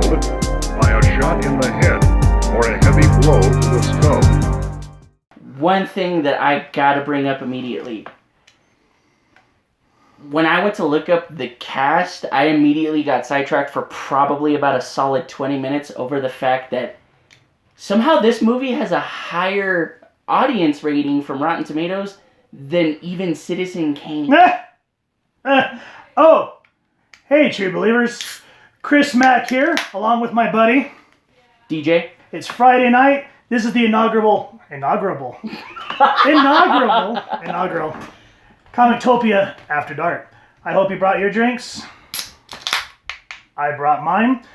killed by a shot in the head or a heavy blow to the skull. One thing that I gotta bring up immediately. When I went to look up the cast, I immediately got sidetracked for probably about a solid 20 minutes over the fact that somehow this movie has a higher audience rating from Rotten Tomatoes than even Citizen Kane. Oh, hey, true believers. Chris Mack here, along with my buddy DJ. It's Friday night. This is the inaugural Comictopia After Dark. I hope you brought your drinks. I brought mine.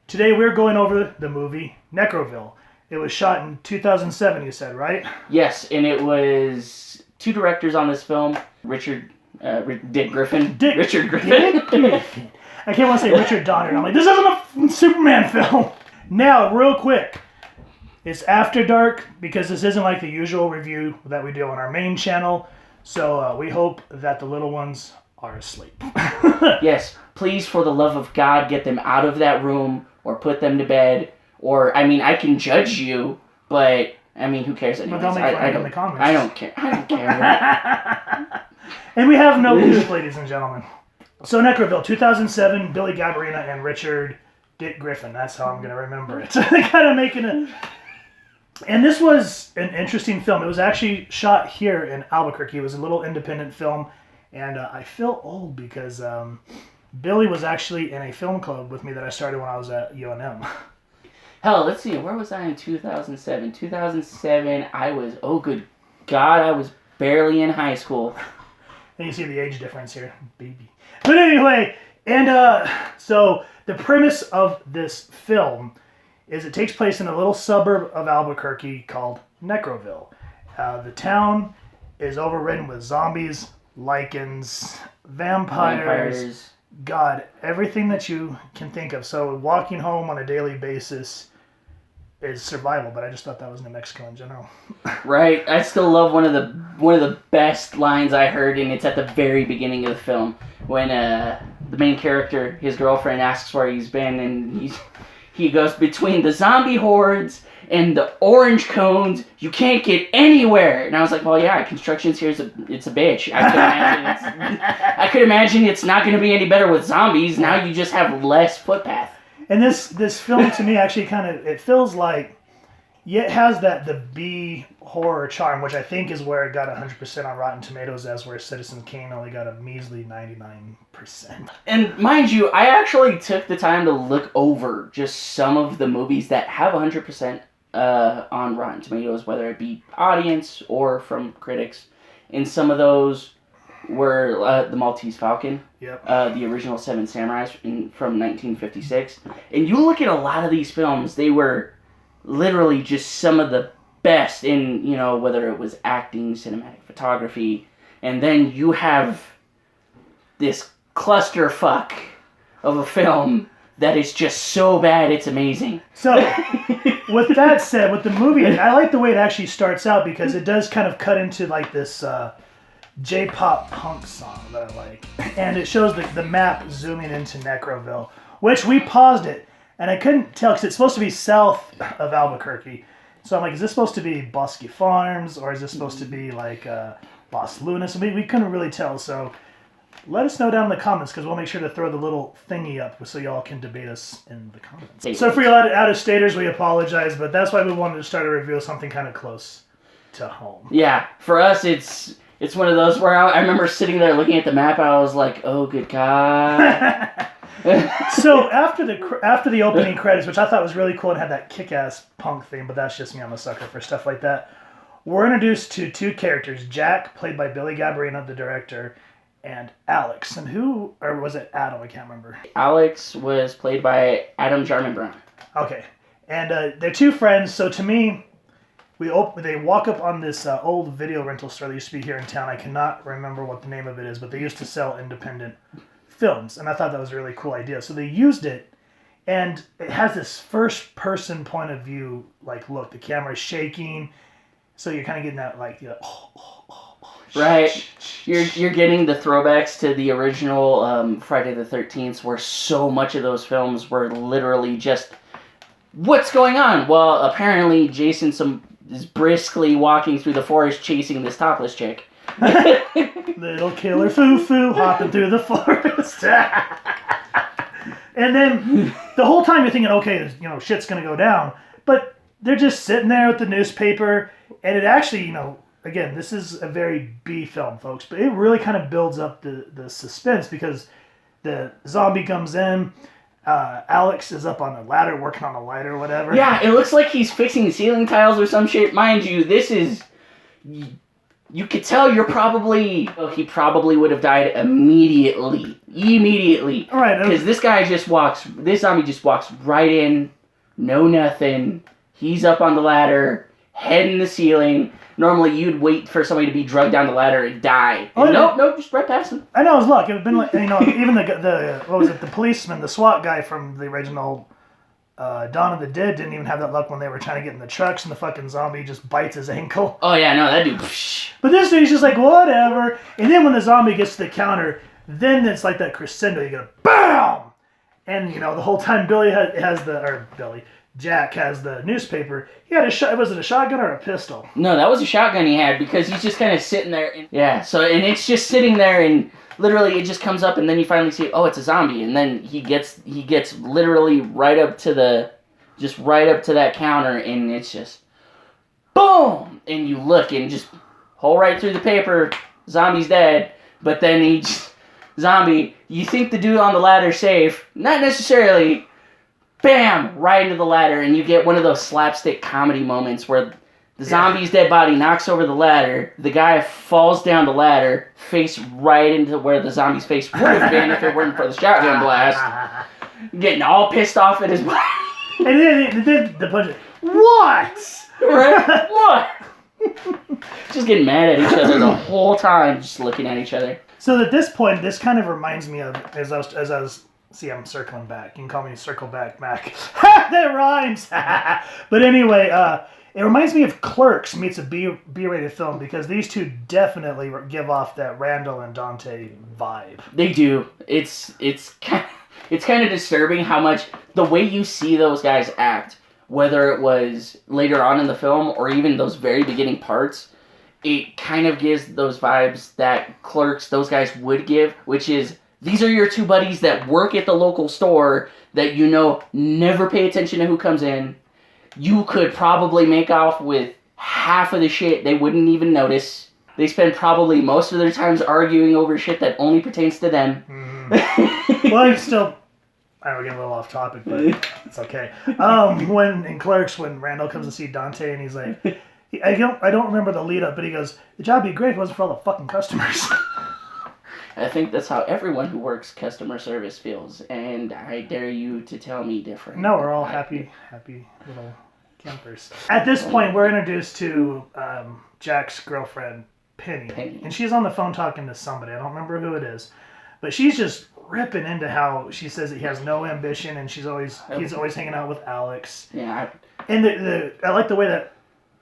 Today we're going over the movie Necroville. It was shot in 2007, you said, right? Yes, and it was two directors on this film. Richard Griffin. Richard Griffin. I can't want to say Richard Donner. I'm like, this isn't a Superman film. Now, real quick. It's After Dark because this isn't like the usual review that we do on our main channel. So we hope that the little ones are asleep. Yes, please, for the love of God, get them out of that room or put them to bed. Or, I mean, I can judge you, but, I mean, who cares anyways? But don't make fun in the comments. I don't care. And we have no news, ladies and gentlemen. So Necroville, 2007, Billy Garberina and Richard Griffin. That's how I'm going to remember it. Kind of making it... And this was an interesting film. It was actually shot here in Albuquerque. It was a little independent film. And I feel old because Billy was actually in a film club with me that I started when I was at UNM. Hell, let's see. Where was I in 2007? 2007, I was, oh good God, I was barely in high school. And you see the age difference here. Baby. But anyway, and so the premise of this film is it takes place in a little suburb of Albuquerque called Necroville. The town is overrun with zombies, lichens, vampires, God, everything that you can think of. So walking home on a daily basis is survival, but I just thought that was New Mexico in general. Right. I still love one of the best lines I heard, and it's at the very beginning of the film when the main character, his girlfriend, asks where he's been, and he goes, between the zombie hordes and the orange cones, you can't get anywhere. And I was like, well, yeah, construction's here, it's a bitch. I could imagine it's not going to be any better with zombies. Now you just have less footpath. And this film, to me, actually it feels like, yeah, it has the B horror charm, which I think is where it got 100% on Rotten Tomatoes, as where Citizen Kane only got a measly 99%. And mind you, I actually took the time to look over just some of the movies that have 100% on Rotten Tomatoes, whether it be audience or from critics. And some of those were The Maltese Falcon, yep. The original Seven Samurais from 1956. And you look at a lot of these films, they were literally just some of the best in, whether it was acting, cinematic photography, and then you have this clusterfuck of a film that is just so bad it's amazing. So, with that said, with the movie, I like the way it actually starts out because it does kind of cut into like this J-pop punk song that I like. And it shows the map zooming into Necroville, which we paused it. And I couldn't tell because it's supposed to be south of Albuquerque. So I'm like, is this supposed to be Bosque Farms or is this supposed to be like Los Lunas? We couldn't really tell. So let us know down in the comments because we'll make sure to throw the little thingy up so y'all can debate us in the comments. So for you out-of-staters, we apologize, but that's why we wanted to start a review of something kind of close to home. Yeah, for us, it's one of those where I remember sitting there looking at the map and I was like, oh, good God. So after the opening credits, which I thought was really cool and had that kick-ass punk theme, but that's just me, I'm a sucker for stuff like that, we're introduced to two characters, Jack, played by Billy Garberina, the director, and Alex. And or was it Adam? I can't remember. Alex was played by Adam Jarman Brown. Okay. And they're two friends, so to me, they walk up on this old video rental store that used to be here in town. I cannot remember what the name of it is, but they used to sell independent films, and I thought that was a really cool idea. So they used it, and it has this first-person point of view, like, look, the camera's shaking, so you're kind of getting that, like, right. You're getting the throwbacks to the original Friday the 13th, where so much of those films were literally just, what's going on? Well, apparently Jason is briskly walking through the forest chasing this topless chick. Little killer foo-foo hopping through the forest. And then the whole time you're thinking, okay, shit's going to go down. But they're just sitting there with the newspaper. And it actually, again, this is a very B film, folks. But it really kind of builds up the suspense because the zombie comes in. Alex is up on a ladder working on a light or whatever. Yeah, it looks like he's fixing ceiling tiles or some shit. Mind you, this is... You could tell he probably would have died immediately. All right. Because this zombie just walks right in, no nothing. He's up on the ladder, head in the ceiling. Normally you'd wait for somebody to be drugged down the ladder and die. And nope, just right past him. I know his luck. It would have been like, even the policeman, the SWAT guy from the original Dawn of the Dead didn't even have that luck when they were trying to get in the trucks and the fucking zombie just bites his ankle. Oh yeah, no, that dude. But this dude's just like, whatever. And then when the zombie gets to the counter, then it's like that crescendo. You go, BAM! And, the whole time Jack has the newspaper. He had was it a shotgun or a pistol? No, that was a shotgun he had because he's just kind of sitting there. And it's just sitting there and literally it just comes up and then you finally see, oh, it's a zombie. And then he gets literally right up to that counter and it's just, boom! And you look and just hole right through the paper, zombie's dead. But then you think the dude on the ladder's safe. Not necessarily. Bam! Right into the ladder, and you get one of those slapstick comedy moments where the zombie's dead body knocks over the ladder, the guy falls down the ladder, face right into where the zombie's face would have been if it weren't for the shotgun blast, getting all pissed off at his body. And then the punch, what? Right? What? Just getting mad at each other the whole time, just looking at each other. So at this point, this kind of reminds me of, as I was see, I'm circling back. You can call me Circle Back Mac. That rhymes! But anyway, it reminds me of Clerks meets a B-rated film because these two definitely give off that Randall and Dante vibe. They do. It's kind of disturbing how much the way you see those guys act, whether it was later on in the film or even those very beginning parts, it kind of gives those vibes that Clerks, those guys would give, which is, these are your two buddies that work at the local store that never pay attention to who comes in. You could probably make off with half of the shit they wouldn't even notice. They spend probably most of their times arguing over shit that only pertains to them. Mm. Well, we're getting a little off topic, but it's okay. In Clerks, when Randall comes to see Dante and he's like, I don't remember the lead up, but he goes, the job would be great if it wasn't for all the fucking customers. I think that's how everyone who works customer service feels, and I dare you to tell me different. No, we're all happy little campers. At this point, we're introduced to Jack's girlfriend, Penny, and she's on the phone talking to somebody. I don't remember who it is, but she's just ripping into how she says that he has no ambition, and he's always hanging out with Alex. Yeah. And I like the way that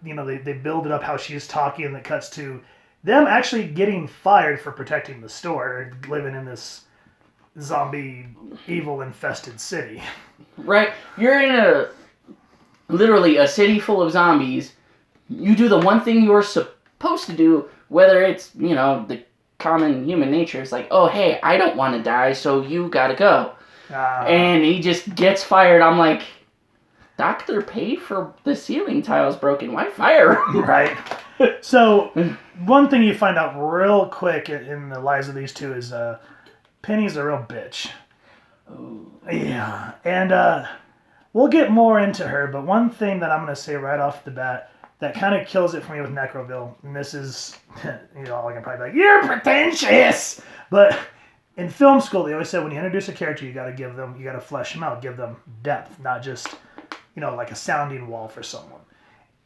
they build it up, how she's talking, and it cuts to them actually getting fired for protecting the store, living in this zombie, evil-infested city. Right. You're in literally a city full of zombies. You do the one thing you're supposed to do, whether it's, the common human nature. It's like, oh, hey, I don't want to die, so you gotta go. And he just gets fired. I'm like, doctor paid for the ceiling tiles broken. Why fire him? Right. So, one thing you find out real quick in the lives of these two is Penny's a real bitch. Ooh. Yeah. And we'll get more into her, but one thing that I'm going to say right off the bat that kind of kills it for me with Necroville, and this is, I can probably be like, you're pretentious! But in film school, they always said when you introduce a character, you got to flesh them out, give them depth, not just, like a sounding wall for someone.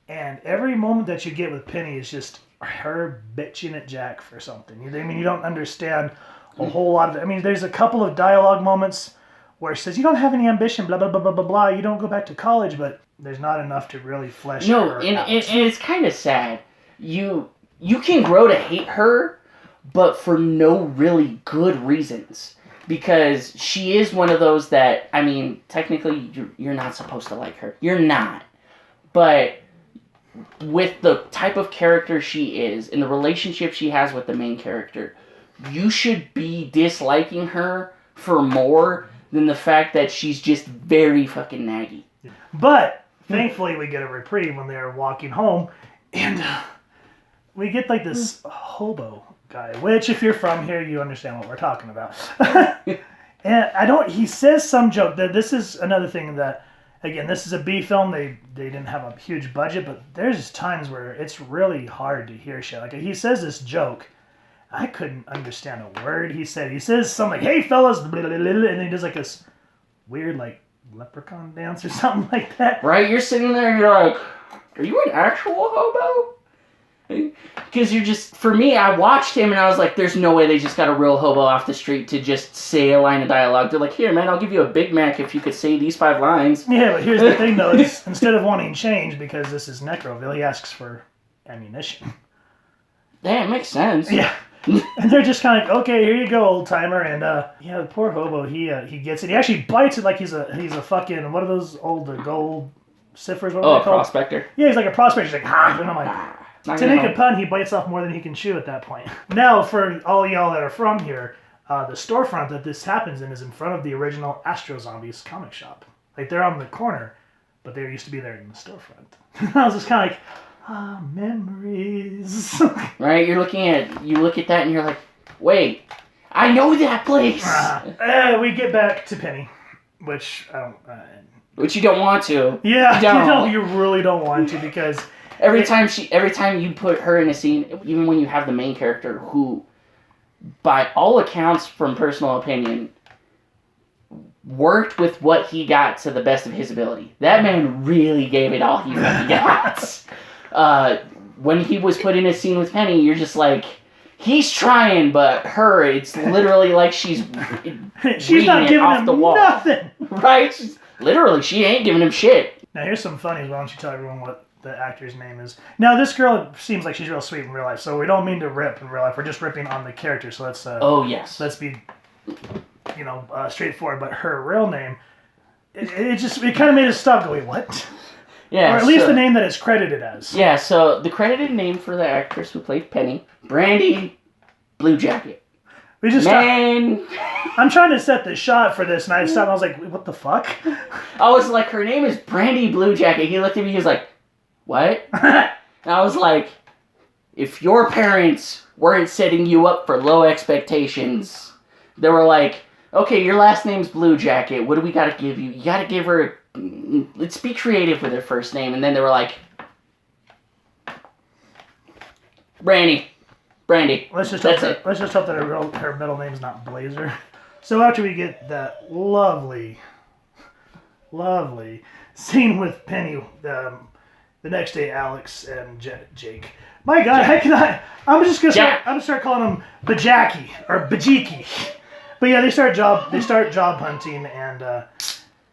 And every moment that you get with Penny is just her bitching at Jack for something. You don't understand a whole lot of it. There's a couple of dialogue moments where she says, you don't have any ambition, blah, blah, blah, blah, blah, blah. You don't go back to college, but there's not enough to really flesh her out. And it's kind of sad. You can grow to hate her, but for no really good reasons. Because she is one of those that, I mean, technically you're not supposed to like her. You're not. But with the type of character she is and the relationship she has with the main character, you should be disliking her for more than the fact that she's just very fucking naggy. But thankfully we get a reprieve when they're walking home, and we get like this hobo guy, which if you're from here, you understand what we're talking about. And he says some joke that this is another thing that, again, this is a B film. They didn't have a huge budget, but there's times where it's really hard to hear shit. Like he says this joke, I couldn't understand a word he said. He says something like, "Hey fellas," and he does like this weird like leprechaun dance or something like that. Right? You're sitting there and you're like, are you an actual hobo? Because you're just, for me, I watched him and I was like, there's no way they just got a real hobo off the street to just say a line of dialogue. They're like, here, man, I'll give you a Big Mac if you could say these 5 lines. Yeah, but here's the thing, though. Is instead of wanting change, because this is Necroville, he asks for ammunition. Yeah, it makes sense. Yeah. And they're just kind of like, okay, here you go, old timer. And yeah, the poor hobo, he gets it. He actually bites it like he's a fucking, what are those old gold siffers? What are they called? Prospector. Yeah, he's like a prospector. He's like, and I'm like, to make a pun, he bites off more than he can chew at that point. Now, for all y'all that are from here, the storefront that this happens in is in front of the original Astro Zombies comic shop. Like, they're on the corner, but they used to be there in the storefront. I was just kind of like, memories. Right, you look at that and you're like, wait, I know that place. We get back to Penny, which I don't. Which you don't want to. Yeah, you really don't want to, because every time you put her in a scene, even when you have the main character who, by all accounts, from personal opinion, worked with what he got to the best of his ability. That man really gave it all he got. When he was put in a scene with Penny, you're just like, he's trying, but her, it's literally like she's not giving him the wall. Nothing. Right? Literally, she ain't giving him shit. Now here's some funnies. Why don't you tell everyone what the actor's name is? Now this girl seems like she's real sweet in real life, so we don't mean to rip in real life. We're just ripping on the character. So let's oh yes, let's be straightforward. But her real name, it kind of made us stop going, what? Yeah, or at least the name that it's credited as. Yeah, so the credited name for the actress who played Penny, Brandy Blue Jacket. We just Man! I'm trying to set the shot for this, and I stopped and I was like, what the fuck? I was like, her name is Brandy Blue Jacket. He looked at me, he was like, what? And I was like, if your parents weren't setting you up for low expectations, they were like, okay, your last name's Blue Jacket. What do we gotta give you? You gotta give her let's be creative with her first name. And then they were like, Brandy. Let's just hope that her middle name's not Blazer. So after we get that lovely scene with Penny, the next day Alex and Jake. My God, I'm just gonna start calling him Bajaki or Bajiki. But yeah, they start job hunting, and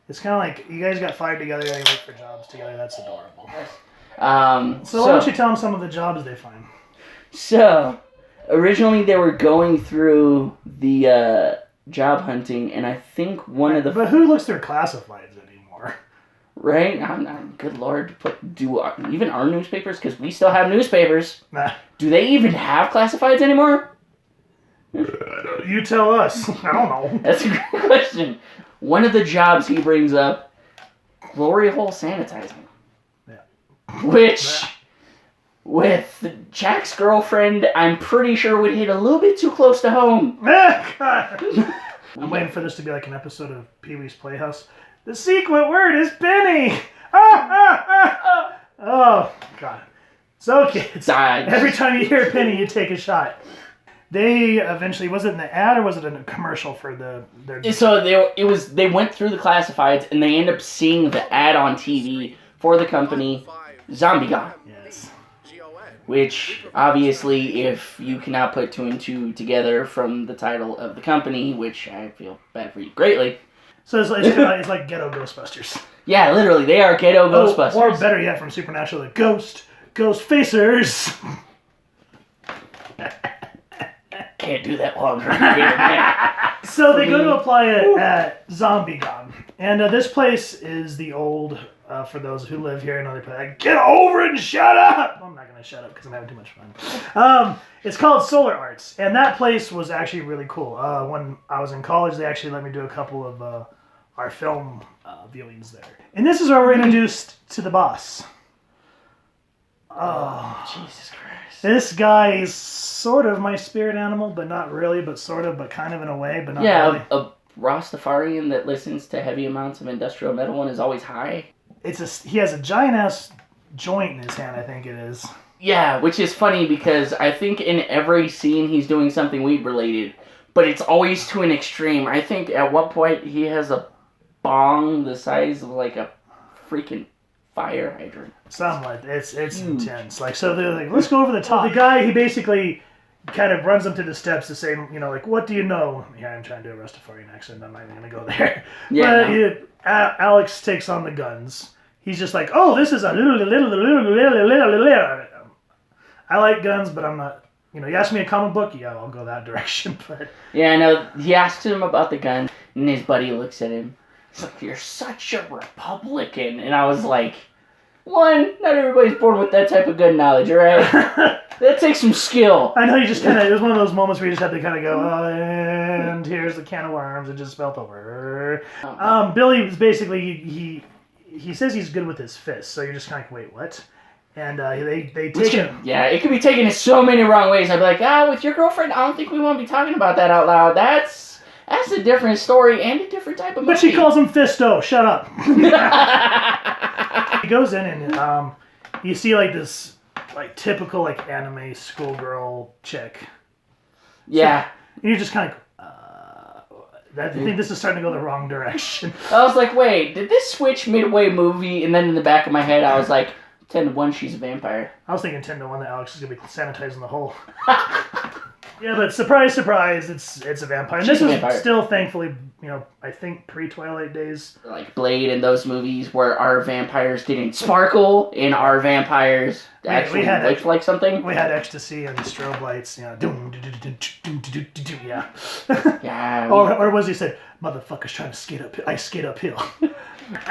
it's kind of like, you guys got fired together, you look for jobs together. That's adorable. So why don't you tell them some of the jobs they find? So, originally they were going through the job hunting, and I think one of the... But who looks through classifieds anymore? Right? Good Lord. Even our newspapers? Because we still have newspapers. Nah. Do they even have classifieds anymore? You tell us. I don't know. That's a great question. One of the jobs he brings up, glory hole sanitizing. Yeah. Which, with Jack's girlfriend, I'm pretty sure would hit a little bit too close to home. God. I'm waiting for this to be like an episode of Pee-wee's Playhouse. The secret word is Penny! Oh, God. So, kids, every time you hear Penny, you take a shot. They eventually, was it in the ad or was it in a commercial for their... So they went through the classifieds and they end up seeing the ad on TV for the company Zombie Gone. Yes. Which, obviously, if you cannot put 2 and 2 together from the title of the company, which I feel bad for you greatly. So it's like Ghetto Ghostbusters. Yeah, literally, they are Ghetto Ghostbusters. Or better yet, from Supernatural, the Ghost Facers. can't do that while I'm drinking beer, man. So they go to apply it at Zombie Gun. And this place is the old, for those who live here and other places, like, get over it and shut up! I'm not going to shut up because I'm having too much fun. It's called Solar Arts. And that place was actually really cool. When I was in college, they actually let me do a couple of our film viewings there. And this is where we're introduced to the boss. Oh, Jesus Christ. This guy is sort of my spirit animal, but not really, but sort of, but kind of in a way, but not really. A Rastafarian that listens to heavy amounts of industrial metal and is always high. He has a giant ass joint in his hand, I think it is. Yeah, which is funny because I think in every scene he's doing something weed related, but it's always to an extreme. I think at one point he has a bong the size of like a freaking fire hydrant. Something like that. It's intense. Like, so they're like, let's go over the top. The guy, he basically kind of runs them to the steps to say, you know, like, what do you know? Yeah, I'm trying to do a Rastafarian accent. I'm not even going to go there. Yeah. But Alex takes on the guns. He's just like, oh, this is a little. I like guns, but I'm not, you know, you ask me a comic book, yeah, I'll go that direction. But yeah, I know. He asked him about the gun, and his buddy looks at him. He's like, you're such a Republican. And I was like, one, not everybody's born with that type of gun knowledge, alright? That takes some skill. I know, you just kind of, it was one of those moments where you just have to kind of go, and here's the can of worms, it just spelt over. Billy is basically, he says he's good with his fists, so you're just kind of like, wait, what? And they take him. Yeah, it could be taken in so many wrong ways. I'd be like, with your girlfriend, I don't think we want to be talking about that out loud. That's a different story and a different type of movie. But she calls him Fisto. Shut up. He goes in and you see like this like typical like anime schoolgirl chick. Yeah. So, and you're just kind of I think this is starting to go the wrong direction. I was like, wait, did this switch midway movie? And then in the back of my head, I was like, 10-1, she's a vampire. I was thinking 10-1 that Alex is going to be sanitizing the hole. Yeah, but surprise, surprise, it's a vampire. And She's this a is vampire. still, thankfully, you know, I think pre-Twilight days. Like Blade and those movies where our vampires didn't sparkle and our vampires actually looked like something. We had ecstasy and strobe lights, you know. Yeah. Yeah. Or was he said, motherfucker's trying to skate uphill. I skate uphill.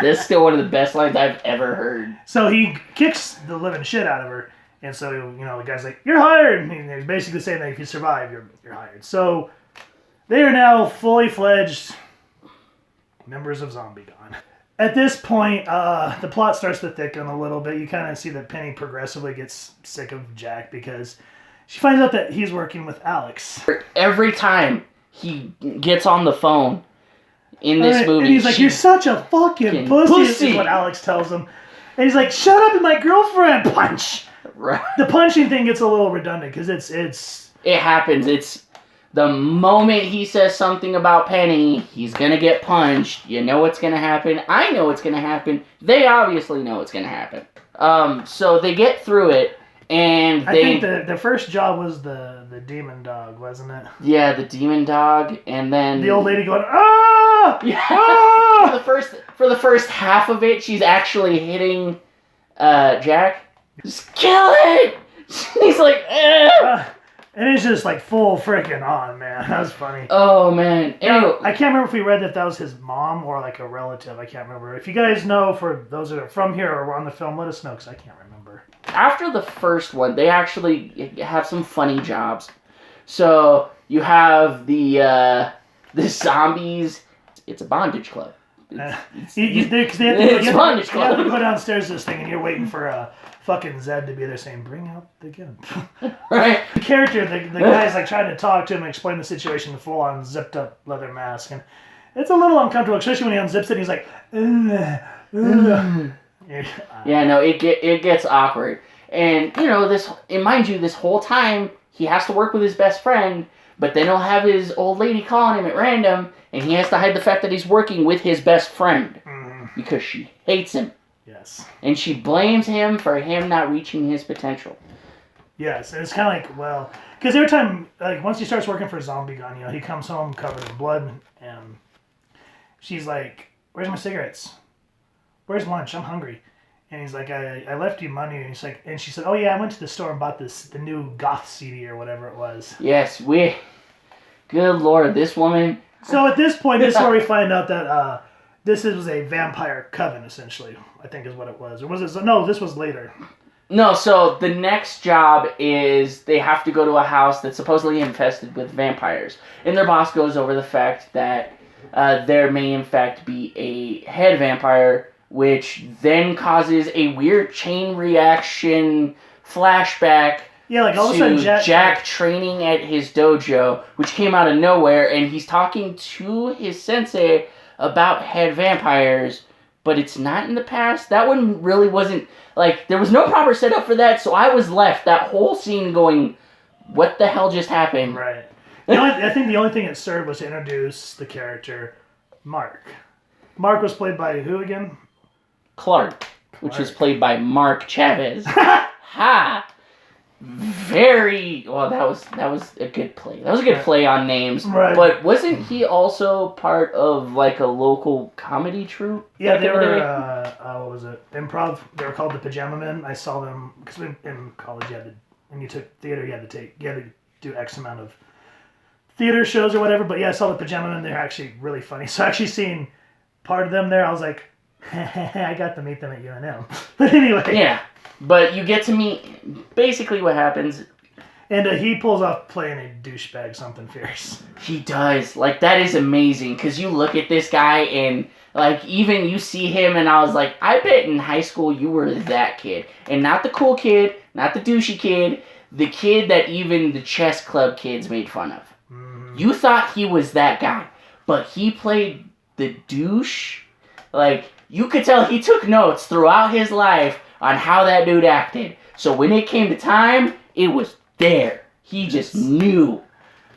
That's still one of the best lines I've ever heard. So he kicks the living shit out of her. And so, you know, the guy's like, you're hired. And he's basically saying that if you survive, you're hired. So they are now fully fledged members of Zombie Gun. At this point, the plot starts to thicken a little bit. You kind of see that Penny progressively gets sick of Jack because she finds out that he's working with Alex. Every time he gets on the phone in this movie, and he's like, you're such a fucking pussy, is what Alex tells him. And he's like, shut up, my girlfriend, punch. Right. The punching thing gets a little redundant because it happens. It's the moment he says something about Penny, he's gonna get punched. You know what's gonna happen. I know what's gonna happen. They obviously know what's gonna happen. So they get through it, and I think the first job was the demon dog, wasn't it? Yeah, the demon dog, and then the old lady going, ah! Yeah. Ah! For the first half of it, she's actually hitting Jack. Just kill it! He's like, and it's just like full freaking on, man. That was funny. Oh, man. Anyway, I can't remember if we read that was his mom or like a relative. I can't remember. If you guys know, for those that are from here or were on the film, let us know because I can't remember. After the first one, they actually have some funny jobs. So you have the zombies. It's a bondage club. It's bondage club. You have to go downstairs to this thing and you're waiting for fucking Zed to be there saying, bring out the gun. Right. The character, the guy's like trying to talk to him and explain the situation in full on zipped up leather mask. And it's a little uncomfortable, especially when he unzips it and he's like, Yeah, no, it gets awkward. And, you know, and mind you, this whole time, he has to work with his best friend, but then he'll have his old lady calling him at random, and he has to hide the fact that he's working with his best friend. Because she hates him. Yes. And she blames him for him not reaching his potential. Yes, and it's kind of like, well, because every time, like, once he starts working for Zombie Gun, you know, he comes home covered in blood, and she's like, where's my cigarettes? Where's lunch? I'm hungry. And he's like, I left you money. And he's like, and she said, oh yeah, I went to the store and bought the new goth CD or whatever it was. Yes, Good Lord, this woman. So at this point, this is where we find out that this was a vampire coven, essentially, I think is what it was. Or was it? No, this was later. No, so the next job is they have to go to a house that's supposedly infested with vampires. And their boss goes over the fact that there may in fact be a head vampire, which then causes a weird chain reaction flashback. Yeah, like all of a sudden Jack training at his dojo, which came out of nowhere, and he's talking to his sensei about head vampires, but it's not in the past. That one really wasn't, like, there was no proper setup for that, so I was left that whole scene going, what the hell just happened? Right. I think the only thing it served was to introduce the character Mark. Mark was played by who again? Clark, which is played by Mark Chavez. Ha! Very well. That was a good play. That was a good play on names. Right. But wasn't he also part of like a local comedy troupe? Yeah, they were. What was it? Improv. They were called the Pajama Men. I saw them because in college you had to, when you took theater, you had to do X amount of theater shows or whatever. But yeah, I saw the Pajama Men. They're actually really funny. So actually seeing part of them there, I was like, I got to meet them at UNM. But anyway. Yeah. But you get to meet basically what happens. And he pulls off playing a douchebag something fierce. He does. Like, that is amazing. Because you look at this guy and, like, even you see him and I was like, I bet in high school you were that kid. And not the cool kid, not the douchey kid, the kid that even the chess club kids made fun of. Mm. You thought he was that guy. But he played the douche. Like, you could tell he took notes throughout his life on how that dude acted. So when it came to time, it was there. He just knew.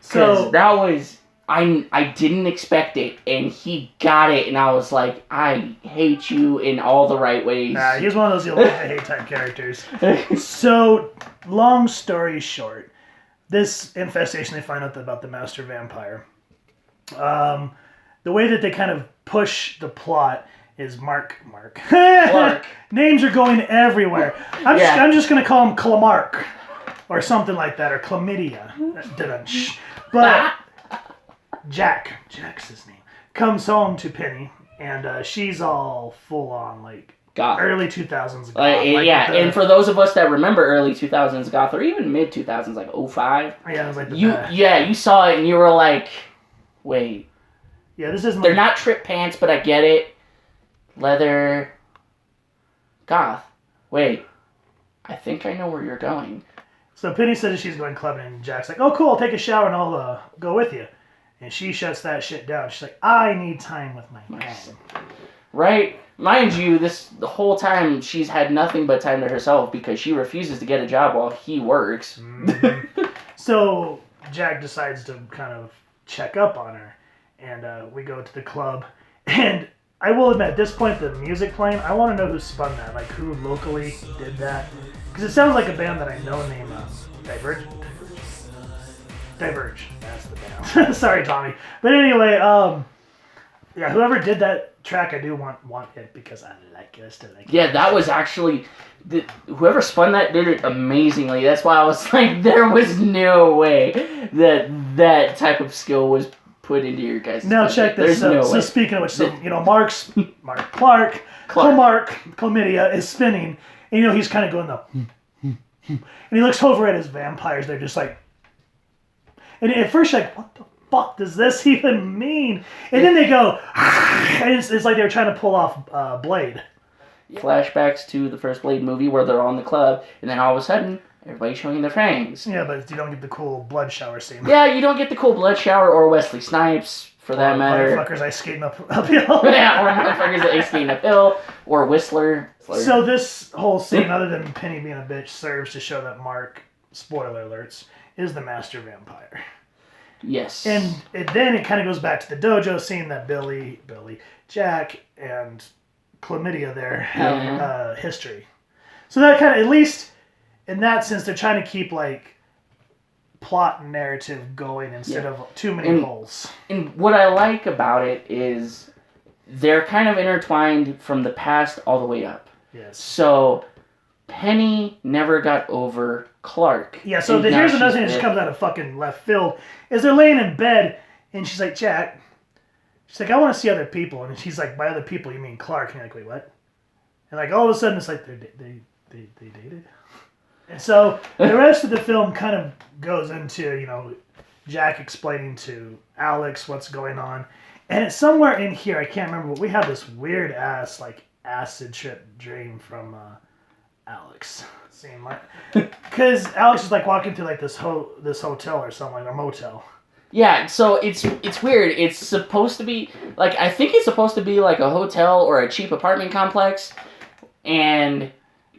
So that was, I didn't expect it, and he got it, and I was like, I hate you in all the right ways. Nah, he's one of those you love to hate type characters. So, long story short, this infestation, they find out about the master vampire. The way that they kind of push the plot is Mark. Clark. Names are going everywhere. I'm just going to call him Clamark or something like that, or Chlamydia. But Jack's his name, comes home to Penny, and she's all full on, like, goth. Early 2000s goth. And for those of us that remember early 2000s goth, or even mid 2000s, like 05. Yeah, it was like you saw it and you were like, wait. Yeah, this isn't. They're not trip pants, but I get it. Leather. Goth. Wait. I think I know where you're going. So Penny says she's going clubbing, and Jack's like, oh, cool, I'll take a shower and I'll go with you. And she shuts that shit down. She's like, I need time with my man. Right? Mind you, the whole time she's had nothing but time to herself because she refuses to get a job while he works. Mm-hmm. So Jack decides to kind of check up on her. And we go to the club. And I will admit, at this point, the music playing, I want to know who spun that. Like, who locally did that. Because it sounds like a band that I know named Diverge. That's the band. Sorry, Tommy. But anyway, yeah, whoever did that track, I do want it because I like it. I still like it. Yeah, that was actually... whoever spun that did it amazingly. That's why I was like, there was no way that type of skill was put into your guys' Now check this out. So speaking of which, Clark, Chlamydia is spinning, and he's kind of going and he looks over at his vampires. They're just like, and at first you're like, what the fuck does this even mean? And then they go, and it's like they're trying to pull off Blade. Flashbacks to the first Blade movie where they're on the club, and then all of a sudden, everybody's showing their fangs. Yeah, but you don't get the cool blood shower scene. Yeah, you don't get the cool blood shower or Wesley Snipes, for that matter. Motherfuckers ice skating uphill. Yeah, or motherfuckers that ice skating uphill, or Whistler. So this whole scene, other than Penny being a bitch, serves to show that Mark, spoiler alerts, is the master vampire. Yes. And then it kind of goes back to the dojo, seeing that Billy, Jack, and Chlamydia there have history. So that kind of, at least in that sense, they're trying to keep like plot and narrative going instead of too many holes. And what I like about it is they're kind of intertwined from the past all the way up. Yes. So Penny never got over Clark. Yeah, so here's another thing that just comes out of fucking left field. Is they're laying in bed, and she's like, Jack, she's like, I want to see other people. And she's like, by other people, you mean Clark? And you're like, wait, what? And like, all of a sudden, it's like, they dated? And so the rest of the film kind of goes into, Jack explaining to Alex what's going on. And it's somewhere in here, I can't remember, but we have this weird ass, like, acid trip dream from Alex. Because Alex is like walking through like this hotel or something, like a motel. Yeah, so it's weird. It's supposed to be like, I think it's supposed to be like a hotel or a cheap apartment complex, and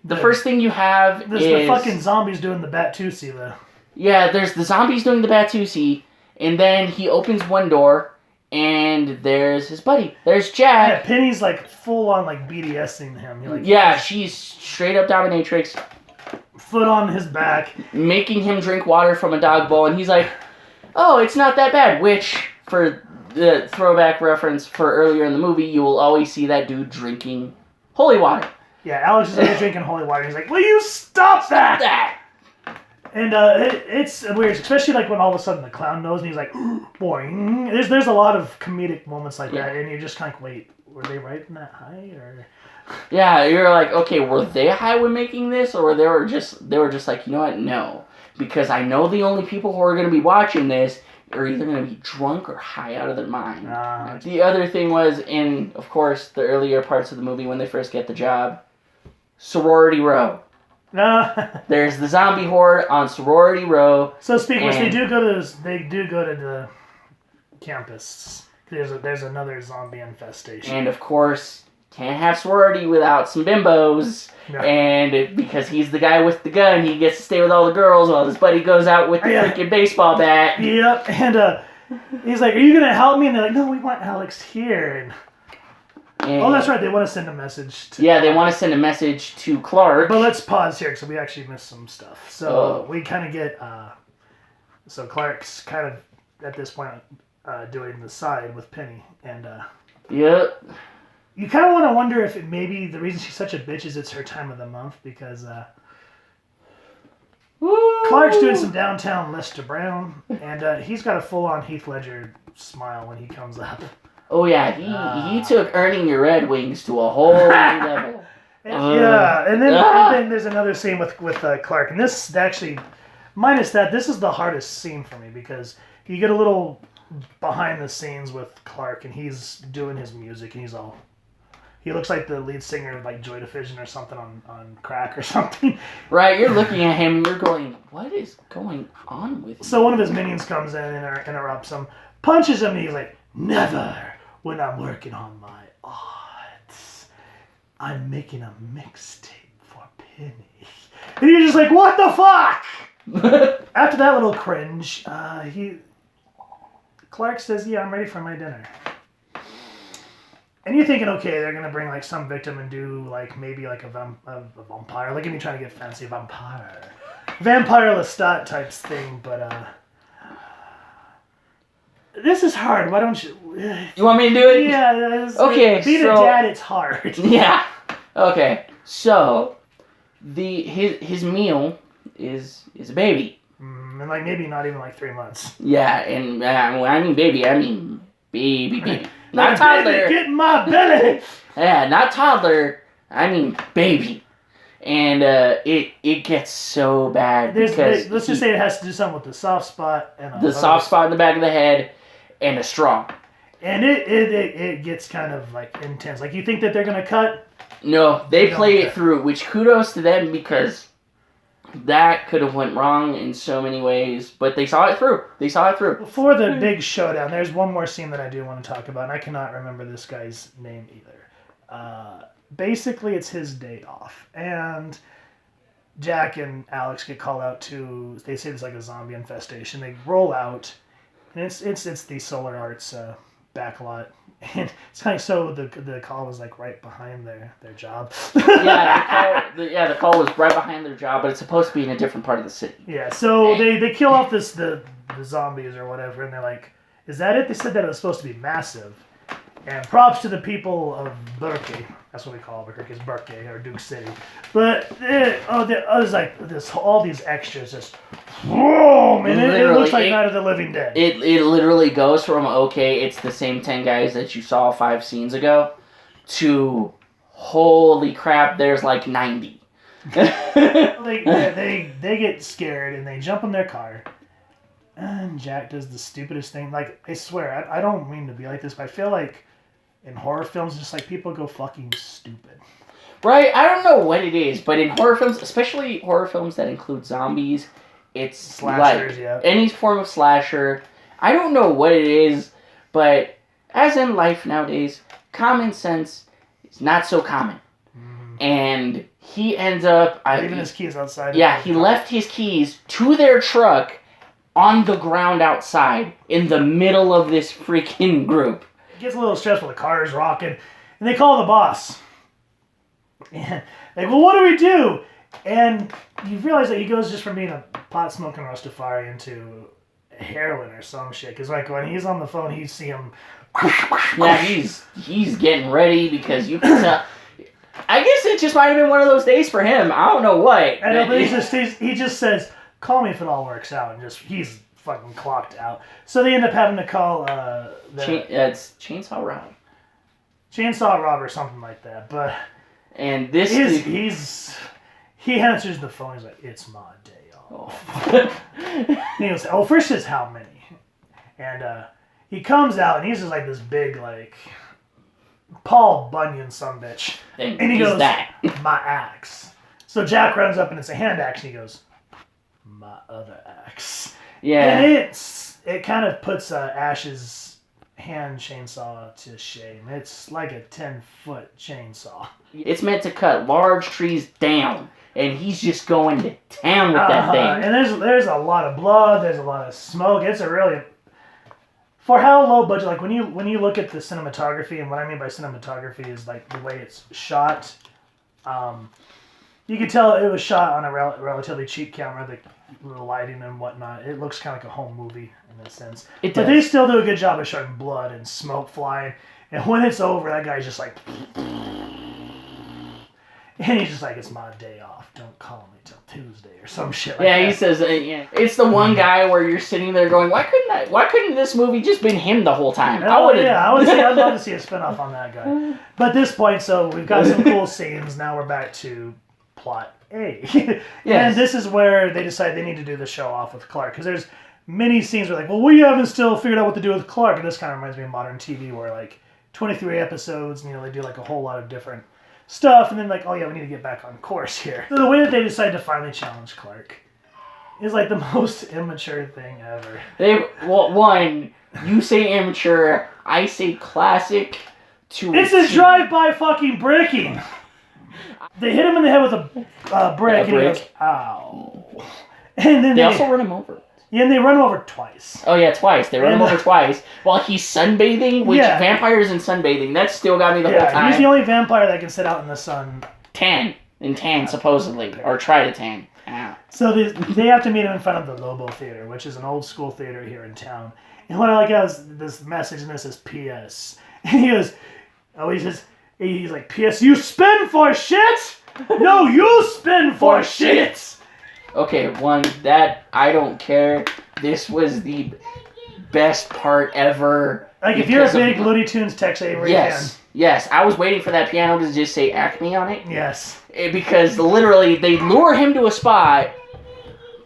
the first thing you have is the fucking zombies doing the Batusi though. Yeah, there's the zombies doing the Batusi, and then he opens one door, and there's his buddy. There's Jack. Yeah, Penny's like full on like BDSing him. She's straight up dominatrix. Foot on his back. Making him drink water from a dog bowl, and he's like, oh, it's not that bad, which, for the throwback reference for earlier in the movie, you will always see that dude drinking holy water. Yeah, Alex is always drinking holy water. He's like, will you stop that? And it's weird, especially like when all of a sudden the clown knows and he's like, boing. There's a lot of comedic moments like that, and you're just kind of like, wait, were they writing that high or? Yeah, you're like, okay, were they high when making this, or they were just like, you know what, no, because I know the only people who are going to be watching this are either going to be drunk or high out of their mind. The other thing was in, of course, the earlier parts of the movie when they first get the job, sorority row. There's the zombie horde on sorority row. So speaking of which, they do go to the campus. There's another zombie infestation. And of course, can't have sorority without some bimbos. No. And because he's the guy with the gun, he gets to stay with all the girls while his buddy goes out with the freaking baseball bat. Yep. And he's like, are you going to help me? And they're like, no, we want Alex here. And that's right. They want to send a message to Clark. They want to send a message to Clark. But let's pause here because we actually missed some stuff. So we kind of get... so Clark's kind of, at this point, doing the side with Penny. And... Yep. You kind of want to wonder if maybe the reason she's such a bitch is it's her time of the month because Clark's doing some downtown Lester Brown, and he's got a full-on Heath Ledger smile when he comes up. Oh yeah, he took Earning Your Red Wings to a whole new level. And then there's another scene with Clark, and this actually, minus that, this is the hardest scene for me because you get a little behind the scenes with Clark, and he's doing his music, and he looks like the lead singer of like Joy Division or something on crack or something. Right, you're looking at him and you're going, what is going on with you? So one of his minions comes in and interrupts him, punches him, and he's like, never when I'm working on my art. I'm making a mixtape for Penny. And you're just like, what the fuck? After that little cringe, Clark says, yeah, I'm ready for my dinner. And you're thinking, okay, they're going to bring like some victim and do like maybe like a vampire. Look at me trying to get fancy. Vampire Lestat type thing. But this is hard. Why don't you... You want me to do it? Yeah. Okay, being a dad, it's hard. Yeah. Okay. So, his meal is a baby. And like maybe not even like 3 months. Yeah, and when I mean baby, I mean baby. Not toddler. Baby, get in my belly. Yeah, not toddler. I mean baby. And it gets so bad let's just say it has to do something with the soft spot and the soft spot in the back of the head and a straw. And it gets kind of like intense. Like you think that they're gonna cut? No, they play it through, which kudos to them because that could have went wrong in so many ways, but they saw it through. Before the big showdown, there's one more scene that I do want to talk about, and I cannot remember this guy's name either. Basically, it's his day off, and Jack and Alex get called out to, they say it's like a zombie infestation. They roll out, and it's the Solar Arts backlot. And it's kind of so the call was like right behind their job. The call was right behind their job, but it's supposed to be in a different part of the city. Yeah, so they kill off the zombies or whatever, and they're like, is that it? They said that it was supposed to be massive. And props to the people of Berkeley. That's what we call Albuquerque's birthday, or Duke City. But it was like all these extras just, whoa, man! It looks like Night of the Living Dead. It literally goes from it's the same 10 guys that you saw 5 scenes ago, to holy crap, there's like 90. they get scared and they jump in their car, and Jack does the stupidest thing. Like, I swear, I don't mean to be like this, but I feel like in horror films, just like people go fucking stupid. Right? I don't know what it is, but in horror films, especially horror films that include zombies, it's slashers, any form of slasher. I don't know what it is, but as in life nowadays, common sense is not so common. And he ends up leaving his keys outside. Yeah, he left his keys to their truck on the ground outside in the middle of this freaking group. It gets a little stressful. The car is rocking, and they call the boss. And like, well, what do we do? And you realize that he goes just from being a pot smoking Rastafari into heroin or some shit. Because like when he's on the phone, you see him. Yeah, he's getting ready because you can tell. I guess it just might have been one of those days for him. I don't know what. I know, but he just says, "Call me if it all works out," and he's fucking clocked out. So they end up having to call it's Chainsaw Rob. Chainsaw Rob or something like that. But and this he answers the phone. He's like, "It's my day off." And he goes, "Oh, first says how many?" And he comes out and he's just like this big like Paul Bunyan sumbitch. And he goes, "My axe." So Jack runs up and it's a hand axe, and he goes, "My other axe." Yeah. And it kind of puts Ash's hand chainsaw to shame. It's like a 10-foot chainsaw. It's meant to cut large trees down, and he's just going to town with that thing. And there's a lot of blood. There's a lot of smoke. It's a really, for how low budget. Like when you look at the cinematography, and what I mean by cinematography is like the way it's shot. You could tell it was shot on a relatively cheap camera, the lighting and whatnot. It looks kind of like a home movie in a sense. But they still do a good job of showing blood and smoke flying. And when it's over, that guy's just like... And he's just like, "It's my day off. Don't call me till Tuesday," or some shit like that. Yeah, he says, it's the one guy where you're sitting there going, why couldn't this movie just been him the whole time? I'd love to see a spinoff on that guy. But at this point, so we've got some cool scenes. Now we're back to plot A. Yes. And this is where they decide they need to do the show off with Clark. Because there's many scenes where like, well, we haven't still figured out what to do with Clark. And this kind of reminds me of modern TV where like 23 episodes, and they do like a whole lot of different stuff. And then like, oh yeah, we need to get back on course here. So the way that they decide to finally challenge Clark is like the most immature thing ever. One, you say immature, I say classic. It's a drive-by fucking bricking. They hit him in the head with a brick, and he goes, "Ow!" And then they also run him over. Yeah, and they run him over twice. Oh yeah, twice. They run him over twice while he's sunbathing. Which vampires and sunbathing, that still got me the whole time. He's the only vampire that can sit out in the sun. Tan supposedly, or try to tan. Ow. So they have to meet him in front of the Lobo Theater, which is an old school theater here in town. And what I like is this message, and this is P.S. And he goes, he's like, "P.S. You spin for shit? No, you spin for shit." Okay, one, that, I don't care. This was the best part ever. Like, if you're a big Looney Tunes Tex Avery fan. Yes, I was waiting for that piano to just say Acme on it. Yes. Because literally, they lure him to a spot,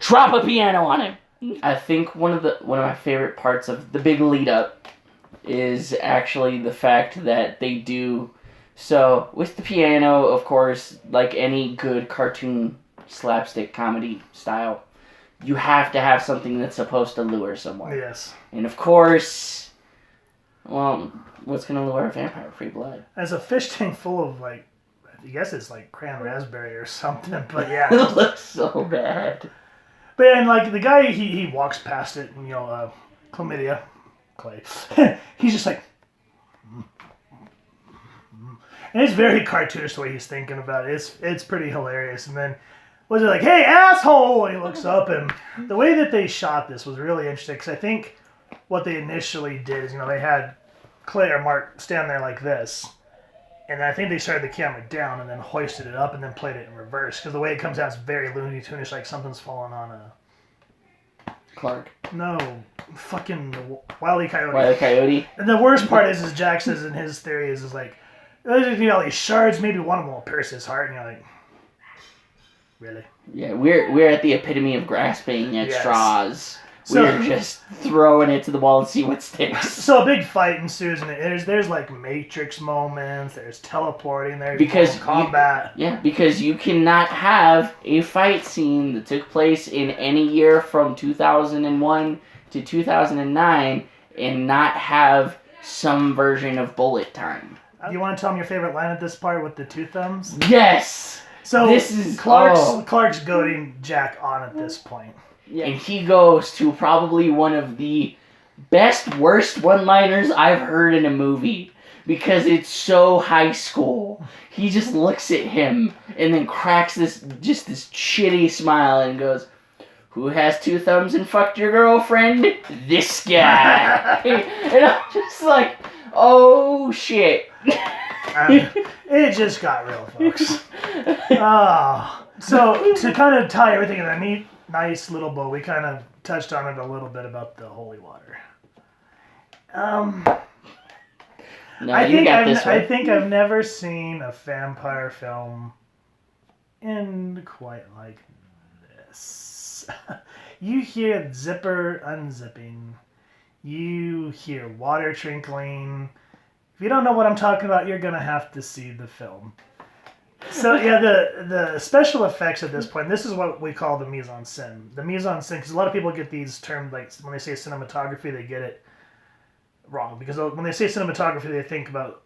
drop a piano on him. I think one of my favorite parts of the big lead up is actually the fact that they do... So, with the piano, of course, like any good cartoon slapstick comedy style, you have to have something that's supposed to lure someone. Yes. And of course, well, what's going to lure a vampire? Free blood. There's a fish tank full of, like, I guess it's like cran raspberry or something, but yeah. It looks so bad. But and like the guy, he walks past it, and chlamydia, Clay. He's just like, and it's very cartoonish the way he's thinking about it. It's pretty hilarious. And then was it like, "Hey, asshole!" And he looks up, and the way that they shot this was really interesting because I think what they initially did is they had Clay or Mark stand there like this, And I think they started the camera down and then hoisted it up and then played it in reverse. Because the way it comes out is very Looney Tune-ish, like something's falling on a... Clark. No, fucking Wile E. Coyote. Wile E. Coyote. And the worst part is Jack says in his theory is like, there's all these shards, maybe one of them will pierce his heart, and you're like, really? Yeah, we're at the epitome of grasping at straws. So, we're just throwing it to the wall and see what sticks. So a big fight ensues, and there's like Matrix moments, there's teleporting, there's combat. Because you cannot have a fight scene that took place in any year from 2001 to 2009 and not have some version of bullet time. You want to tell me your favorite line at this part with the two thumbs? Yes! So this is Clark's goading Jack on at this point. Yeah. And he goes to probably one of the worst one-liners I've heard in a movie. Because it's so high school. He just looks at him and then cracks this shitty smile and goes, "Who has two thumbs and fucked your girlfriend? This guy." And I'm just like, oh shit. It just got real, folks. So to kind of tie everything in a neat, nice little bow, we kind of touched on it a little bit about the holy water. I think I've never seen a vampire film end quite like this. You hear zipper unzipping. You hear water trickling. If you don't know what I'm talking about, you're going to have to see the film. So, yeah, the special effects at this point, this is what we call the mise en scène. The mise en scène, because a lot of people get these terms, like when they say cinematography, they get it wrong. Because when they say cinematography,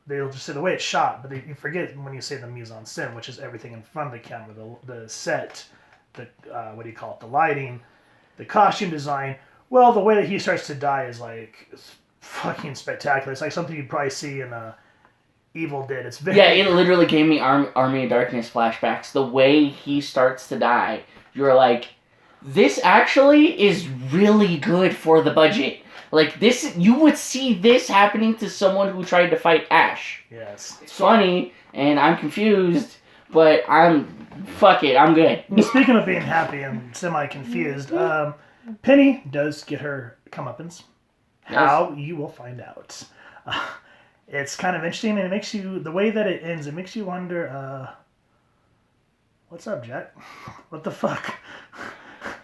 they'll just say the way it's shot, but you forget when you say the mise en scène, which is everything in front of the camera, the set, the lighting, the costume design. Well, the way that he starts to die is like fucking spectacular. It's like something you'd probably see in Evil Dead. It's very... Yeah, it literally gave me Army of Darkness flashbacks. The way he starts to die, you're like, this actually is really good for the budget. Like, this, you would see this happening to someone who tried to fight Ash. Yes. It's funny, and I'm confused, but fuck it, I'm good. Speaking of being happy and semi-confused, Penny does get her comeuppance. How? You will find out. It's kind of interesting, and it makes you, the way that it ends, it makes you wonder, what's up, Jack? What the fuck?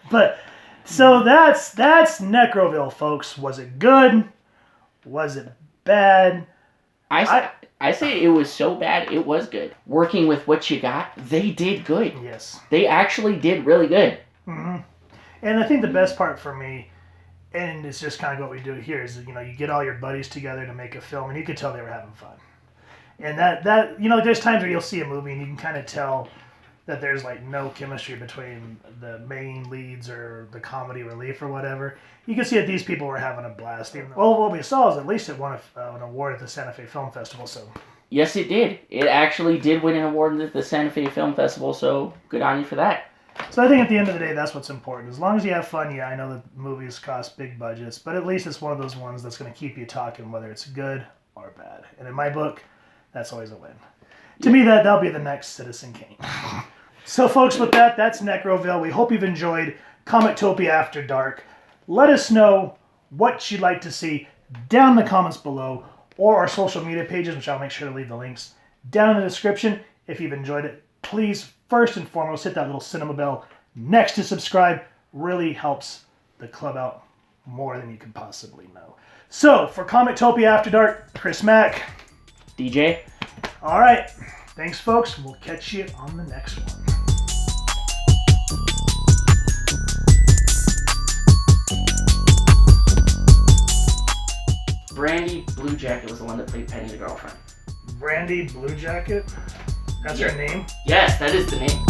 But, so that's Necroville, folks. Was it good? Was it bad? I say it was so bad, it was good. Working with what you got, they did good. Yes. They actually did really good. Mm-hmm. And I think the best part for me, and it's just kind of what we do here, is you get all your buddies together to make a film, and you could tell they were having fun. And that there's times where you'll see a movie and you can kind of tell that there's like no chemistry between the main leads or the comedy relief or whatever. You can see that these people were having a blast. Well, what we saw is at least it won an award at the Santa Fe Film Festival. So yes, it did. It actually did win an award at the Santa Fe Film Festival. So good on you for that. So I think at the end of the day, that's what's important. As long as you have fun, yeah, I know that movies cost big budgets, but at least it's one of those ones that's going to keep you talking, whether it's good or bad. And in my book, that's always a win. To me, that'll be the next Citizen Kane. So, folks, with that, that's Necroville. We hope you've enjoyed Comictopia After Dark. Let us know what you'd like to see down in the comments below, or our social media pages, which I'll make sure to leave the links down in the description. If you've enjoyed it, please, first and foremost, hit that little cinema bell next to subscribe. Really helps the club out more than you could possibly know. So, for Comictopia After Dark, Chris Mack. DJ. All right. Thanks, folks. We'll catch you on the next one. Brandy Blue Jacket was the one that played Penny the girlfriend. Brandy Blue Jacket? That's her name? Yes, that is the name.